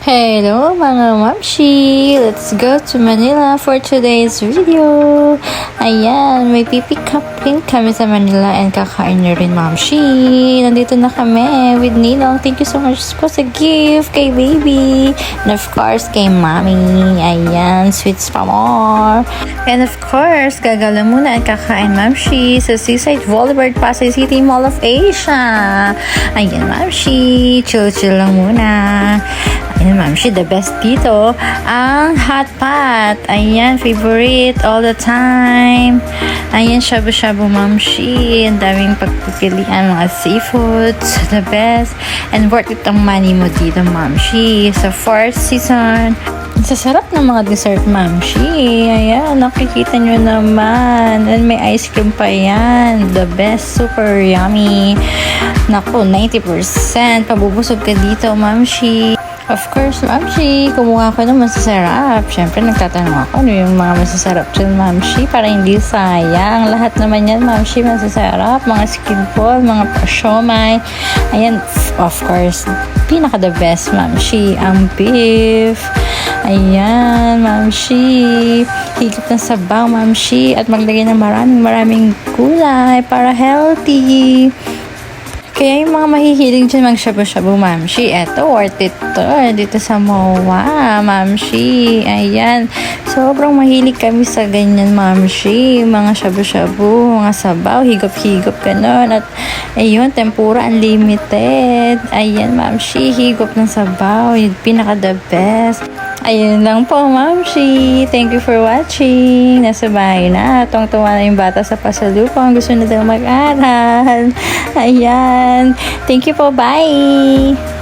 Hello mga mamshi! Let's go to Manila for today's video! Ayan, may pipick up rin kami sa Manila and kakain nyo rin mamshi! Nandito na kami with Ninong. Thank you so much po sa gift kay baby! And of course, kay mommy. Ayan, sweets pa more! And of course, gagala muna at kakain mamshi sa Seaside Boulevard, Pasay City, Mall of Asia! Ayan mamshi! Chill-chill lang muna! Ayan, mamshi, the best dito, ang hotpot. Ayan, favorite all the time. Ayan, shabu-shabu, mamshi. Ang daming pagpipilian, mga seafoods, the best. And worth it ang money mo dito, mamshi. Sa fourth season, sa sarap ng mga dessert, mamshi. Ayan, nakikita nyo naman. And may ice cream pa yan. The best, super yummy. Naku, 90%. Pabubusog ka dito, mamshi. Of course, mamshi, kumuha ko ng masasarap. Siyempre, nagtatanong ako ano yung mga masasarap dyan, mamshi, para hindi sayang. Lahat naman yan, mamshi, masasarap. Mga squid ball, mga siomai. Ayan, of course, pinaka the best, mamshi, ang beef. Ayan, mamshi. Higit ng sabaw, mamshi. At maglagay ng maraming gulay para healthy. Kaya yung mga mahihilig dyan mag-shabu-shabu, mamshi, eto, worth it to. Dito sa MOA, mamshi. Ayan. Sobrang mahilig kami sa ganyan, mamshi. Mga shabu-shabu, mga sabaw, higop-higop, ganon. At, ayun, tempura unlimited. Ayan, mamshi, higop ng sabaw. Yung pinaka-the best. Ayun lang po, mamshi. Thank you for watching. Nasa bahay na. Tuwang-tuwa na yung bata sa pasalubong. Gusto na daw mag-aral. Ayan. Thank you po. Bye!